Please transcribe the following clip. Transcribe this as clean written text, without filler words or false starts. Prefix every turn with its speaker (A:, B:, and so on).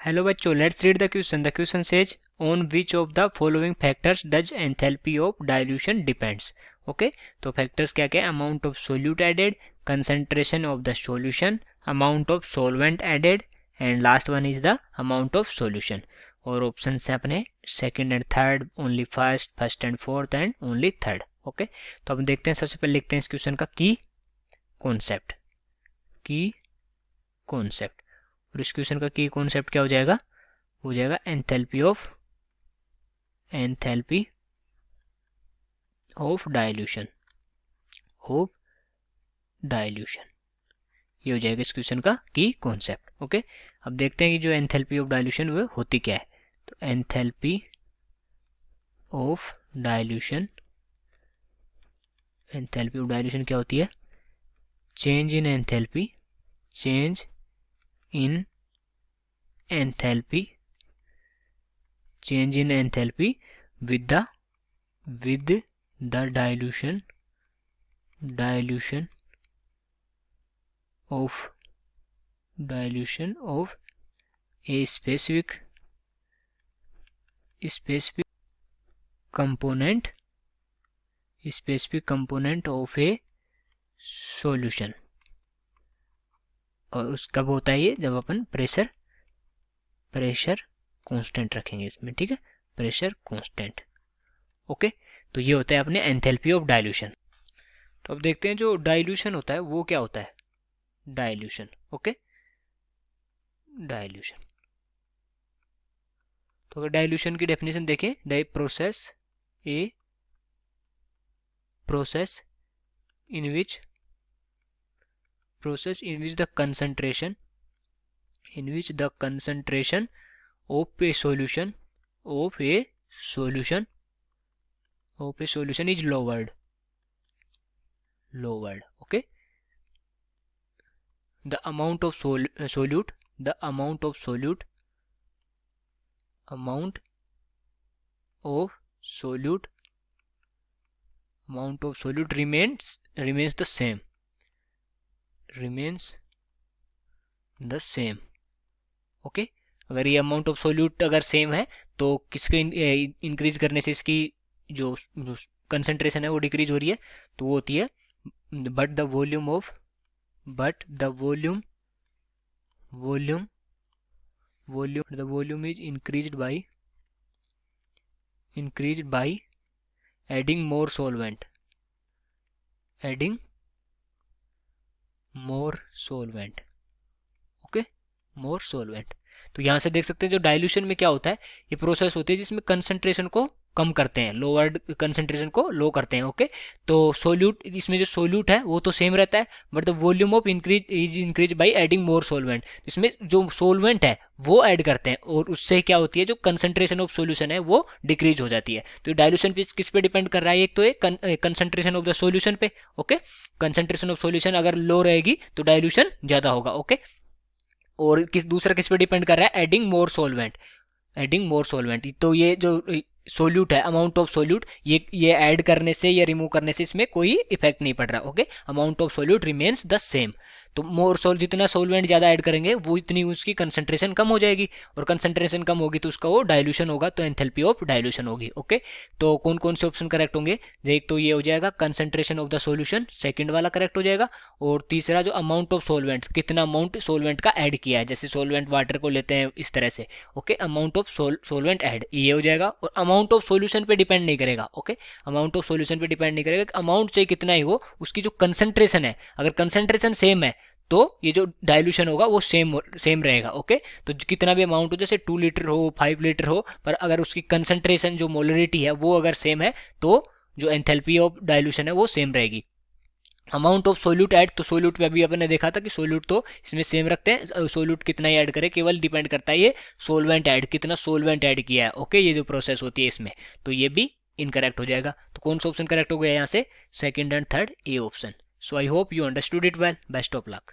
A: Hello बच्चों, let's read the question. The question says on which of the following factors does enthalpy of dilution depends. Okay, तो factors क्या क्या है? Amount of solute added, concentration of the solution, amount of solvent added and last one is the amount of solution. और option है अपने second and third, only first and fourth and only third. Okay, तो अब देखते हैं. सबसे पहले लिखते हैं इस क्वेश्चन का की कॉन्सेप्ट. और इस क्वेश्चन का की कॉन्सेप्ट क्या हो जाएगा? हो जाएगा एंथैल्पी ऑफ डाइल्यूशन. ये हो जाएगा इस क्वेश्चन का की कॉन्सेप्ट. ओके, अब देखते हैं कि जो एंथैल्पी ऑफ डाइल्यूशन वो होती क्या है. तो एंथैल्पी ऑफ डाइल्यूशन क्या होती है? Change in enthalpy with the dilution of a specific component of a solution. और उस कब होता है ये? जब अपन प्रेशर कांस्टेंट रखेंगे इसमें. ठीक है, प्रेशर कांस्टेंट. ओके, तो ये होता है अपने एंथैल्पी ऑफ डाइल्यूशन. तो अब देखते हैं जो डाइल्यूशन होता है वो क्या होता है. डाइल्यूशन. Okay, dilution. तो अगर डाइल्यूशन की डेफिनेशन देखें, the process in which the concentration of a solution is lowered. Okay, the amount of solute remains the same. Okay, अगर ये अमाउंट ऑफ सोल्यूट अगर सेम है तो किसके इंक्रीज करने से इसकी जो कंसंट्रेशन है वो डिक्रीज हो रही है, तो वो होती है but the volume is increased by adding more solvent. Okay, more solvent. तो यहां से देख सकते हैं जो डाइल्यूशन में क्या होता है, ये प्रोसेस होती है जिसमें कंसंट्रेशन को कम करते हैं, लोअर्ड कंसंट्रेशन को लो करते हैं. ओके, तो सोल्यूट, इसमें जो सोल्यूट है वो तो सेम रहता है but the volume of increase by adding more solvent. इसमें जो सोलवेंट है वो ऐड करते हैं और उससे क्या होती है, जो कंसंट्रेशन ऑफ सोल्यूशन है वो डिक्रीज हो जाती है. तो डाइल्यूशन किस पे डिपेंड कर रहा है? एक तो कंसंट्रेशन ऑफ द सोल्यूशन पे. ओके, कंसंट्रेशन ऑफ सोल्यूशन अगर लो रहेगी तो डाइल्यूशन ज्यादा होगा. ओके, और दूसरा किस पे डिपेंड कर रहा है? Adding more solvent. तो ये जो सोल्यूट है, अमाउंट ऑफ सोल्यूट, ये ऐड करने से या रिमूव करने से इसमें कोई इफेक्ट नहीं पड़ रहा. Okay, amount of solute remains the same. तो जितना सोलवेंट ज्यादा ऐड करेंगे वो इतनी उसकी कंसंट्रेशन कम हो जाएगी, और कंसंट्रेशन कम होगी तो उसका वो डाइल्यूशन होगा, तो एंथैल्पी ऑफ डाइल्यूशन होगी. ओके, तो कौन कौन से ऑप्शन करेक्ट होंगे? एक तो ये हो जाएगा concentration of the solution, second वाला करेक्ट हो जाएगा. और तीसरा जो अमाउंट ऑफ सोलवेंट, कितना अमाउंट सोलवेंट का ऐड किया है, जैसे सोलवेंट वाटर को लेते हैं इस तरह से. Okay, amount of solvent add, ये हो जाएगा. और अमाउंट ऑफ सोल्यूशन पे डिपेंड नहीं करेगा. ओके, अमाउंट ऑफ सोल्यूशन पे डिपेंड नहीं करेगा, अमाउंट चाहे कितना ही हो, उसकी जो कंसंट्रेशन है, अगर कंसंट्रेशन सेम है तो ये जो डाइल्यूशन होगा वो सेम रहेगा. ओके, तो कितना भी अमाउंट हो, जैसे 2 लीटर हो, 5 लीटर हो, पर अगर उसकी कंसंट्रेशन जो मोलरिटी है वो अगर सेम है तो जो एंथैल्पी ऑफ डाइल्यूशन है वो सेम रहेगी. अमाउंट ऑफ सोल्यूट ऐड, तो सोल्यूट में अभी अपन ने देखा था कि सोल्यूट तो इसमें सेम रखते हैं, सोल्यूट कितना ही ऐड करे, केवल डिपेंड करता है ये सोलवेंट ऐड, कितना सोलवेंट ऐड किया है. ओके, ये जो प्रोसेस होती है इसमें, तो ये भी इनकरेक्ट हो जाएगा. तो कौन सा ऑप्शन करेक्ट हो गया यहाँ से? Second and third, A option. So I hope you understood it well. Best of luck.